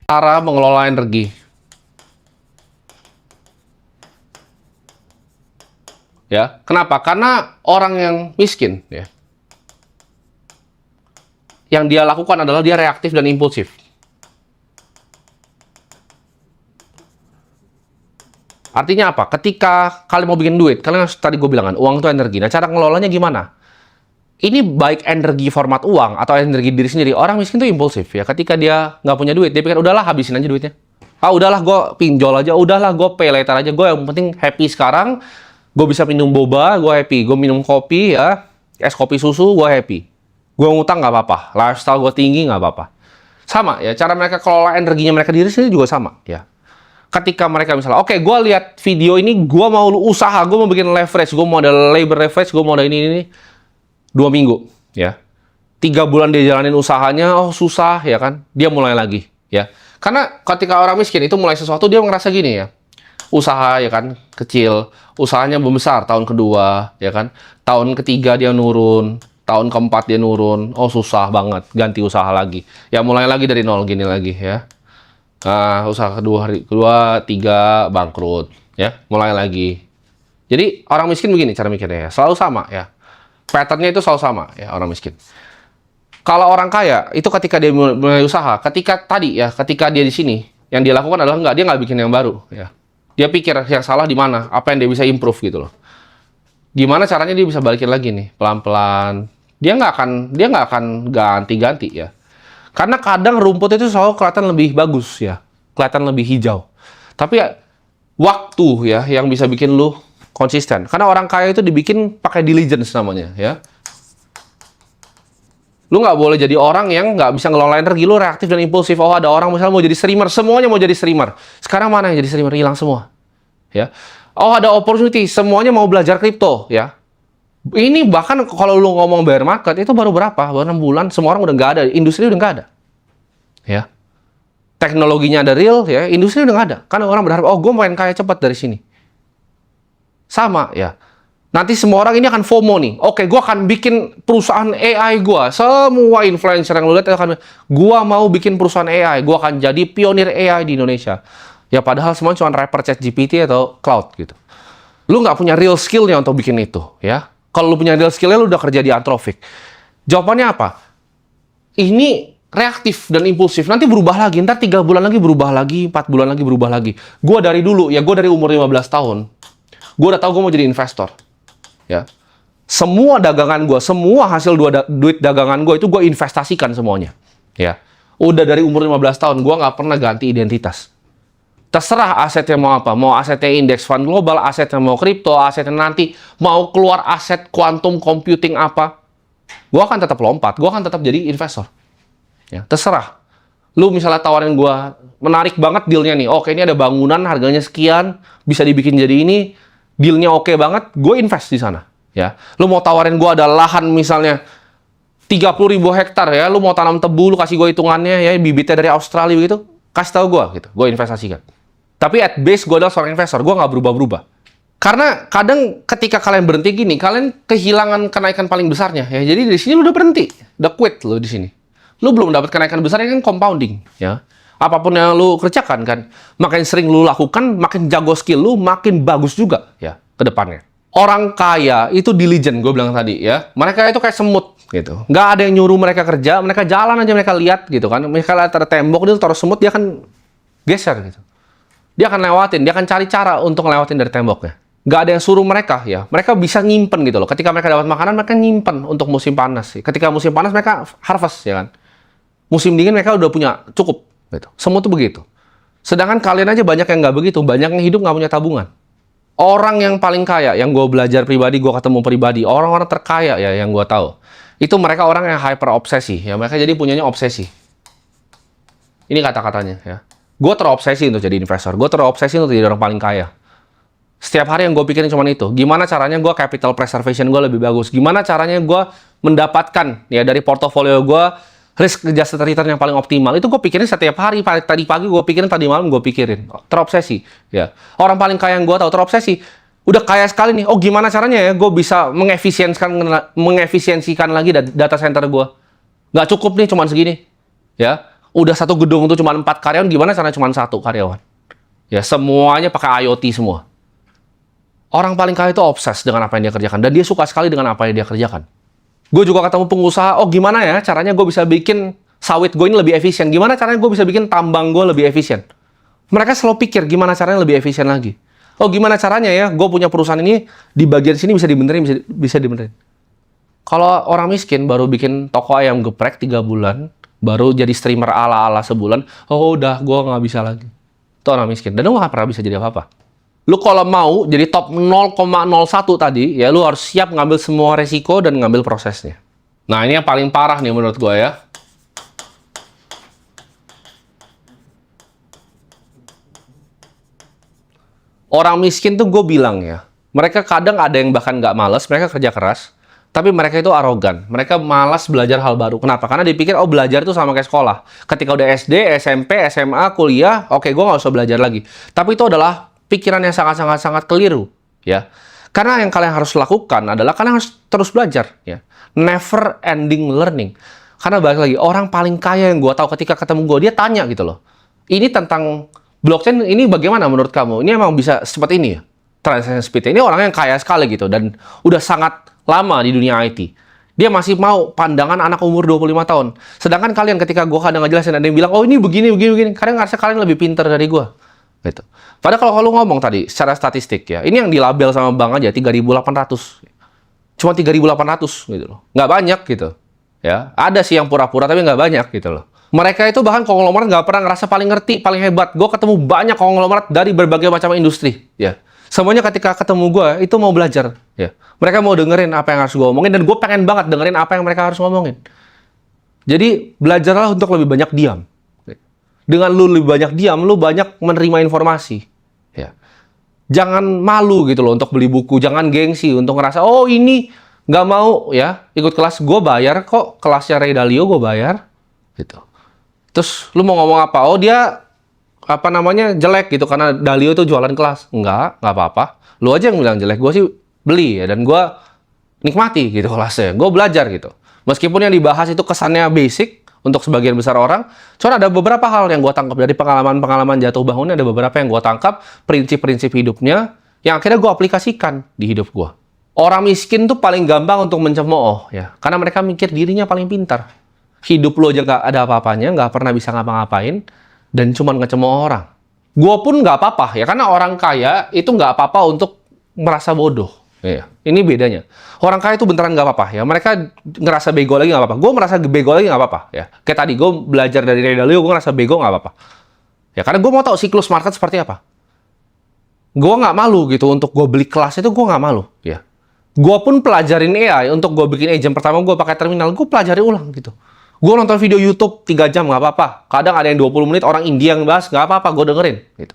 Cara mengelola energi. Ya, kenapa? Karena orang yang miskin, ya, yang dia lakukan adalah dia reaktif dan impulsif. Artinya apa? Ketika kalian mau bikin duit, kalian tadi gue bilang kan, uang itu energi. Nah, cara ngelolanya gimana? Ini baik energi format uang atau energi diri sendiri. Orang miskin tuh impulsif ya. Ketika dia nggak punya duit, dia pikir udahlah habisin aja duitnya. Ah udahlah gue pinjol aja, udahlah gue pay later aja. Gue yang penting happy sekarang. Gue bisa minum boba, gue happy. Gue minum kopi ya, es kopi susu, gue happy. Gue ngutang nggak apa-apa. Lifestyle gue tinggi nggak apa-apa. Sama ya, cara mereka kelola energinya mereka diri sendiri juga sama ya. Ketika mereka misalnya, oke, gue lihat video ini, gue mau usaha, gue mau bikin leverage, gue mau ada labor leverage, gue mau ada ini. 2 minggu, ya. 3 bulan dia jalanin usahanya, oh susah, ya kan. Dia mulai lagi, ya. Karena ketika orang miskin itu mulai sesuatu, dia ngerasa gini ya. Usaha, ya kan, kecil. Usahanya membesar tahun kedua, ya kan. Tahun ketiga dia nurun. Tahun keempat dia nurun. Oh susah banget, ganti usaha lagi. Ya mulai lagi dari nol gini lagi, ya. Nah, usaha kedua, tiga, bangkrut, ya. Mulai lagi. Jadi, orang miskin begini cara mikirnya ya. Selalu sama, ya. Pattern-nya itu selalu sama ya orang miskin. Kalau orang kaya itu ketika dia mulai usaha, ketika dia di sini, yang dia lakukan adalah dia nggak bikin yang baru ya. Dia pikir yang salah di mana, apa yang dia bisa improve gitu loh. Gimana caranya dia bisa balikin lagi nih pelan-pelan. Dia nggak akan ganti-ganti ya. Karena kadang rumput itu selalu kelihatan lebih bagus ya, kelihatan lebih hijau. Tapi ya, waktu ya yang bisa bikin lu konsisten. Karena orang kaya itu dibikin pakai diligence namanya, ya. Lu nggak boleh jadi orang yang nggak bisa ngelola energi, lu reaktif dan impulsif. Oh, ada orang misalnya mau jadi streamer, semuanya mau jadi streamer. Sekarang mana yang jadi streamer? Hilang semua, ya. Oh, ada opportunity, semuanya mau belajar kripto, ya. Ini bahkan kalau lu ngomong bear market, itu baru berapa? Baru 6 bulan, semua orang udah nggak ada. Industri udah nggak ada, ya. Teknologinya ada real, ya. Industri udah nggak ada. Karena orang berharap, oh, gue main kaya cepat dari sini. Sama ya. Nanti semua orang ini akan FOMO nih. Oke, gue akan bikin perusahaan AI gue. Semua influencer yang lu lihat akan, gue mau bikin perusahaan AI. Gue akan jadi pionir AI di Indonesia. Ya padahal semua cuma rapper ChatGPT atau cloud gitu. Lu nggak punya real skill-nya untuk bikin itu ya. Kalau lu punya real skill-nya, lu udah kerja di Anthropic. Jawabannya apa? Ini reaktif dan impulsif. Nanti berubah lagi. Ntar 3 bulan lagi berubah lagi. 4 bulan lagi berubah lagi. Gue dari dulu, ya gue dari umur 15 tahun. Gue udah tahu gue mau jadi investor, ya. Semua dagangan gue, semua hasil duit dagangan gue itu gue investasikan semuanya, ya. Udah dari umur 15 tahun, gue nggak pernah ganti identitas. Terserah asetnya mau apa, mau asetnya indeks fund global, asetnya mau kripto, asetnya nanti mau keluar aset quantum computing apa, gue akan tetap lompat, gue akan tetap jadi investor, ya. Terserah. Lu misalnya tawarin gue, menarik banget dealnya nih, oke ini ada bangunan harganya sekian, bisa dibikin jadi ini, dealnya oke banget, gue invest di sana, ya. Lu mau tawarin gue ada lahan misalnya 30.000 hektar ya, lu mau tanam tebu, lu kasih gue hitungannya ya, bibitnya dari Australia gitu, kasih tahu gue gitu, gue investasikan. Tapi at base gue adalah seorang investor, gue nggak berubah-berubah. Karena kadang ketika kalian berhenti gini, kalian kehilangan kenaikan paling besarnya ya. Jadi di sini lu udah berhenti, udah quit lu di sini. Lu belum dapat kenaikan besar, ini kan compounding ya. Apapun yang lu kerjakan kan, makin sering lu lakukan, makin jago skill lu, makin bagus juga ya ke depannya. Orang kaya itu diligent, gue bilang tadi ya. Mereka itu kayak semut gitu. Nggak ada yang nyuruh mereka kerja, mereka jalan aja, mereka lihat gitu kan. Mereka lihat ada tembok, dia taruh semut, dia akan geser gitu. Dia akan lewatin, dia akan cari cara untuk lewatin dari temboknya. Nggak ada yang suruh mereka ya. Mereka bisa nyimpen gitu loh. Ketika mereka dapat makanan, mereka nyimpen untuk musim panas. Ketika musim panas, mereka harvest ya kan. Musim dingin mereka udah punya cukup. Gitu. Semua tuh begitu. Sedangkan kalian aja banyak yang nggak begitu, banyak yang hidup nggak punya tabungan. Orang yang paling kaya, yang gue belajar pribadi, gue ketemu pribadi, orang-orang terkaya ya yang gue tahu, itu mereka orang yang hyper obsesi, ya mereka jadi punyanya obsesi. Ini kata-katanya ya. Gue terobsesi untuk jadi investor, gue terobsesi untuk jadi orang paling kaya. Setiap hari yang gue pikirin cuma itu, gimana caranya gue capital preservation gue lebih bagus, gimana caranya gue mendapatkan ya dari portofolio gue risk adjusted return yang paling optimal. Itu gue pikirin setiap hari. Tadi pagi gue pikirin, tadi malam gue pikirin. Terobsesi. Ya. Orang paling kaya yang gue tahu terobsesi. Udah kaya sekali nih. Oh gimana caranya ya gue bisa mengefisiensikan lagi data center gue. Nggak cukup nih cuman segini. Ya. Udah satu gedung tuh cuma 4 karyawan, gimana caranya cuma 1 karyawan? Ya, semuanya pakai IoT semua. Orang paling kaya itu obses dengan apa yang dia kerjakan. Dan dia suka sekali dengan apa yang dia kerjakan. Gue juga ketemu pengusaha, oh gimana ya caranya gue bisa bikin sawit gue ini lebih efisien? Gimana caranya gue bisa bikin tambang gue lebih efisien? Mereka selalu pikir gimana caranya lebih efisien lagi. Oh gimana caranya ya, gue punya perusahaan ini, di bagian sini bisa dibenerin, bisa dibenerin. Kalau orang miskin baru bikin toko ayam geprek 3 bulan, baru jadi streamer ala-ala sebulan, oh udah, gue nggak bisa lagi. Itu orang miskin. Dan lu nggak pernah bisa jadi apa-apa. Lu kalau mau jadi top 0,01 tadi, ya lu harus siap ngambil semua resiko dan ngambil prosesnya. Nah, ini yang paling parah nih menurut gue ya. Orang miskin tuh gue bilang ya, mereka kadang ada yang bahkan nggak malas, mereka kerja keras, tapi mereka itu arogan. Mereka malas belajar hal baru. Kenapa? Karena dipikir, oh belajar itu sama kayak sekolah. Ketika udah SD, SMP, SMA, kuliah, oke gue nggak usah belajar lagi. Tapi itu adalah pikiran yang sangat keliru, ya. Karena yang kalian harus lakukan adalah kalian harus terus belajar, ya. Never ending learning. Karena balik lagi, orang paling kaya yang gue tahu ketika ketemu gue, dia tanya gitu loh. Ini tentang blockchain, ini bagaimana menurut kamu? Ini emang bisa seperti ini ya? Transaction speed. Ini orang yang kaya sekali gitu, dan udah sangat lama di dunia IT. Dia masih mau pandangan anak umur 25 tahun. Sedangkan kalian ketika gue kadang ngejelasin, ada yang bilang, oh ini begini. Kadang ngerasa kalian lebih pintar dari gue. Gitu. Padahal kalau lu ngomong tadi secara statistik ya, ini yang dilabel sama bank aja 3.800. Cuma 3.800 gitu loh. Nggak banyak gitu. Ya, ada sih yang pura-pura tapi nggak banyak gitu loh. Mereka itu bahkan konglomerat nggak pernah ngerasa paling ngerti, paling hebat. Gue ketemu banyak konglomerat dari berbagai macam industri. Ya, semuanya ketika ketemu gue itu mau belajar. Ya, mereka mau dengerin apa yang harus gue omongin dan gue pengen banget dengerin apa yang mereka harus ngomongin. Jadi belajarlah untuk lebih banyak diam. Dengan lu lebih banyak diam, lu banyak menerima informasi. Ya. Jangan malu gitu loh untuk beli buku, jangan gengsi untuk ngerasa, oh ini nggak mau ya ikut kelas, gue bayar kok, kelasnya Ray Dalio gue bayar. Gitu. Terus lu mau ngomong apa? Oh dia apa namanya jelek gitu karena Dalio itu jualan kelas. Nggak apa-apa. Lu aja yang bilang jelek, gue sih beli ya dan gue nikmati gitu kelasnya. Gue belajar gitu. Meskipun yang dibahas itu kesannya basic untuk sebagian besar orang, soalnya ada beberapa hal yang gue tangkap dari pengalaman-pengalaman jatuh bangunnya, ada beberapa yang gue tangkap, prinsip-prinsip hidupnya, yang akhirnya gue aplikasikan di hidup gue. Orang miskin tuh paling gampang untuk mencemooh, ya, karena mereka mikir dirinya paling pintar. Hidup lo aja nggak ada apa-apanya, nggak pernah bisa ngapa-ngapain, dan cuma ngecemooh orang. Gue pun nggak apa-apa, ya, karena orang kaya itu nggak apa-apa untuk merasa bodoh. Ya, ini bedanya. Orang kaya itu beneran nggak apa-apa ya. Mereka ngerasa bego lagi nggak apa-apa. Gue merasa bego lagi nggak apa-apa ya. Kayak tadi gue belajar dari Ray Dalio, gue ngerasa bego nggak apa-apa. Ya karena gue mau tahu siklus market seperti apa. Gue nggak malu gitu untuk gue beli kelas itu, gue nggak malu ya. Gue pun pelajarin AI untuk gue bikin agent pertama gue pakai terminal, gue pelajari ulang gitu. Gue nonton video YouTube 3 jam nggak apa-apa. Kadang ada yang 20 menit orang India yang bahas nggak apa-apa, gue dengerin gitu.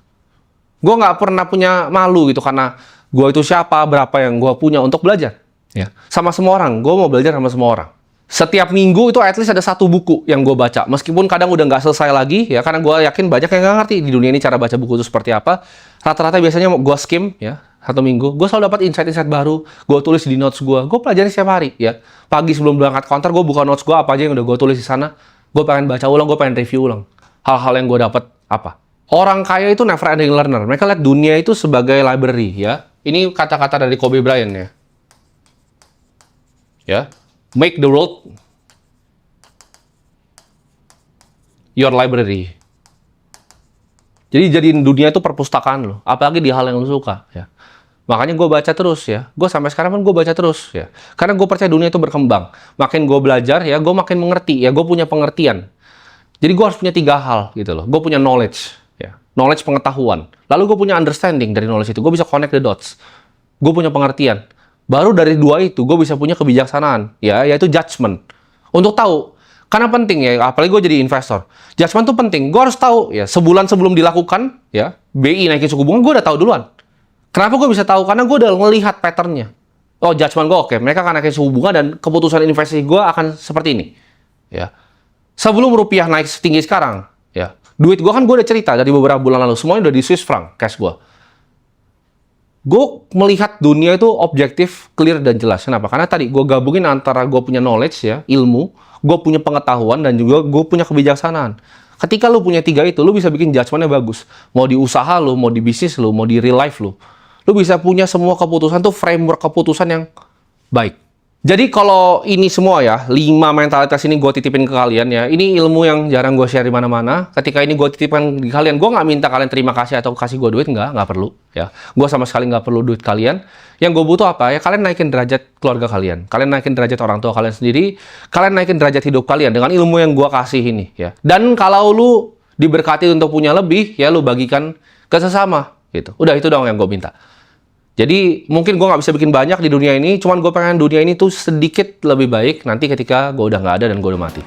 Gue nggak pernah punya malu gitu karena gue itu siapa, berapa yang gue punya untuk belajar. Ya. Sama semua orang, gue mau belajar sama semua orang. Setiap minggu itu at least ada 1 buku yang gue baca. Meskipun kadang udah nggak selesai lagi, ya karena gue yakin banyak yang nggak ngerti di dunia ini cara baca buku itu seperti apa. Rata-rata biasanya gue skim, ya, 1 minggu. Gue selalu dapat insight-insight baru, gue tulis di notes gue pelajari setiap hari. Ya. Pagi sebelum berangkat kantor, gue buka notes gue, apa aja yang udah gue tulis di sana. Gue pengen baca ulang, gue pengen review ulang. Hal-hal yang gue dapat apa. Orang kaya itu never ending learner. Mereka lihat dunia itu sebagai library, ya. Ini kata-kata dari Kobe Bryant ya. Ya, make the world your library. Jadi jadiin dunia itu perpustakaan lo, apalagi di hal yang lo suka. Ya. Makanya gue baca terus ya. Gue sampai sekarang pun gue baca terus ya. Karena gue percaya dunia itu berkembang. Makin gue belajar ya, gue makin mengerti ya. Gue punya pengertian. Jadi gue harus punya 3 hal gitu loh. Gue punya knowledge. Knowledge pengetahuan. Lalu gue punya understanding dari knowledge itu. Gue bisa connect the dots. Gue punya pengertian. Baru dari 2 itu, gue bisa punya kebijaksanaan. Ya, yaitu judgment. Untuk tahu. Karena penting ya, apalagi gue jadi investor. Judgment itu penting. Gue harus tahu ya, sebulan sebelum dilakukan, ya, BI naikin suku bunga, gue udah tahu duluan. Kenapa gue bisa tahu? Karena gue udah ngelihat patternnya. Oh, judgment gue oke. Mereka akan naikin suku bunga dan keputusan investasi gue akan seperti ini. Ya. Sebelum rupiah naik setinggi sekarang, ya. Duit gue kan gue udah cerita dari beberapa bulan lalu. Semuanya udah di Swiss franc, cash gue. Gue melihat dunia itu objektif, clear, dan jelas. Kenapa? Karena tadi gue gabungin antara gue punya knowledge, ya, ilmu, gue punya pengetahuan, dan juga gue punya kebijaksanaan. Ketika lu punya 3 itu, lu bisa bikin judgement-nya bagus. Mau di usaha lu, mau di bisnis lu, mau di real life lu. Lu bisa punya semua keputusan tuh framework keputusan yang baik. Jadi kalau ini semua ya, 5 mentalitas ini gue titipin ke kalian ya. Ini ilmu yang jarang gue share di mana-mana. Ketika ini gue titipkan di kalian, gue nggak minta kalian terima kasih atau kasih gue duit, nggak perlu. Ya, gue sama sekali nggak perlu duit kalian. Yang gue butuh apa ya? Kalian naikin derajat keluarga kalian, kalian naikin derajat orang tua kalian sendiri, kalian naikin derajat hidup kalian dengan ilmu yang gue kasih ini ya. Dan kalau lu diberkati untuk punya lebih, ya lu bagikan ke sesama gitu. Udah itu dong yang gue minta. Jadi mungkin gue nggak bisa bikin banyak di dunia ini, cuman gue pengen dunia ini tuh sedikit lebih baik nanti ketika gue udah nggak ada dan gue udah mati.